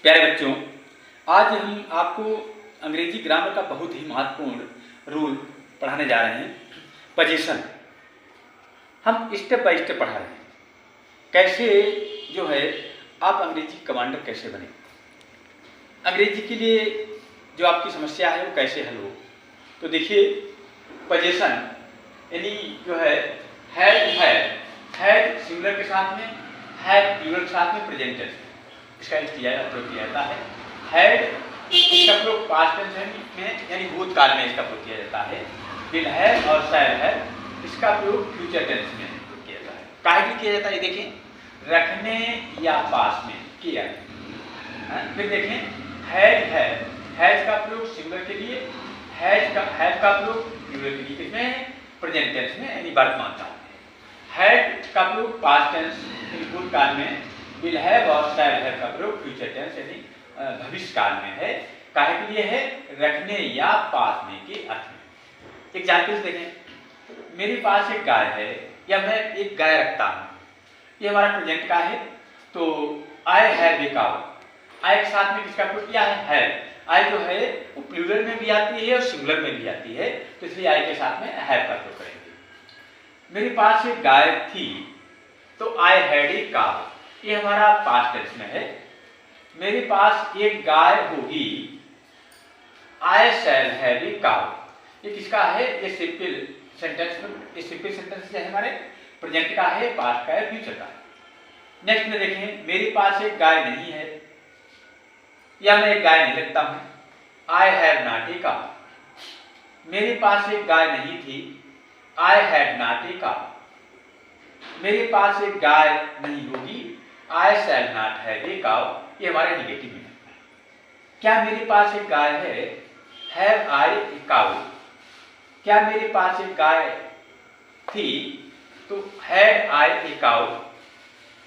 प्यारे बच्चों, आज हम आपको अंग्रेजी ग्रामर का बहुत ही महत्वपूर्ण रूल पढ़ाने जा रहे हैं। पोजीशन हम स्टेप बाय स्टेप पढ़ा रहे हैं। कैसे जो है आप अंग्रेजी कमांडर कैसे बने, अंग्रेजी के लिए जो आपकी समस्या है वो कैसे हल हो। तो देखिए, पोजीशन यानी जो है हैड सिंगुलर के साथ में, हैड प्लूरल के साथ में, प्रेजेंट टेंस इसका प्रयोग किया जाता है। हैड इसका प्रयोग पास्ट टेंस में यानी भूतकाल में इसका प्रयोग किया जाता है। विल हैव और शैल हैव इसका प्रयोग फ्यूचर टेंस में किया जाता है। काहे के किया जाता है, देखें, रखने या पास में किया। फिर देखें, हैज का प्रयोग सिंगुलर के लिए, हैव का प्रयोग प्लूरल के लिए, किसमें, प्रेजेंट टेंस में यानी वर्तमान काल में। हैड का प्रयोग पास्ट टेंस यानी भूतकाल में, विल हैव और शैल हैव का प्रयोग फ्यूचर टेंस यानी भविष्य काल में है। काहे के लिए है, रखने या पास में के अर्थ में। एग्जाम्पल्स देखें, मेरे पास एक गाय है या मैं एक गाय रखता हूं, ये हमारा प्रेजेंट का है। तो आई हैव ए काउ, आई के साथ में किसका प्रयोग किया है, हैव। आई जो है वो प्लूरल में भी आती है और सिंगुलर में भी आती है, तो इसलिए आई के साथ में हैव का प्रयोग करेंगे। मेरे पास एक गाय थी, तो आई हैड ए काउ, ये हमारा पास्ट टेंस में है। मेरे पास एक गाय होगी, I shall have a cow, ये किसका है, ये सिंपल सेंटेंस है, हमारे प्रेजेंट का है, पास्ट का है, फ्यूचर का है। नेक्स्ट में देखें, मेरे पास एक गाय नहीं है या मैं एक गाय नहीं रखता हूं, I have not a cow. मेरे पास एक गाय नहीं थी, I had not a cow. मेरे पास एक गाय नहीं होगी, I shall not have a cow, ये हमारे निगेटिव में है। क्या मेरे पास एक गाय है, हैव आई ए काउ। क्या मेरे पास एक गाय थी, तो हैड आई ए काउ।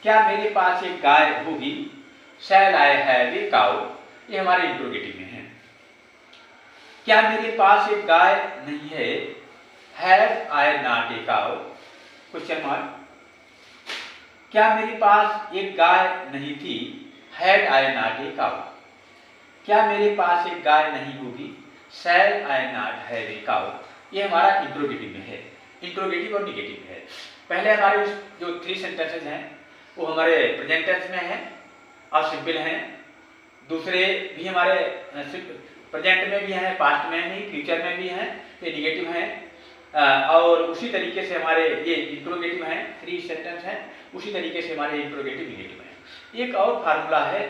क्या मेरे पास एक गाय होगी, शैल आई हैव ए काउ, ये हमारे इंट्रोगेटिव में है। क्या मेरे पास एक गाय नहीं है, have I not a cow, question mark. क्या मेरे पास एक गाय नहीं थी, had I not a cow. क्या मेरे पास एक गाय नहीं होगी, शैल आई नॉट हैव ए काउ, ये हमारा इंट्रोगेटिव में है। इंट्रोगेटिव और निगेटिव है। पहले हमारे जो 3 सेंटेंसेस हैं वो हमारे प्रेजेंट टेंस में हैं और सिंपल हैं। दूसरे भी हमारे प्रेजेंट में भी हैं, पास्ट में भी, फ्यूचर में भी हैं, ये निगेटिव हैं। और उसी तरीके से हमारे ये इंट्रोगेटिव हैं, 3 सेंटेंस हैं, उसी तरीके से हमारे इंट्रोगेटिव निगेटिव हैं। एक और फार्मूला है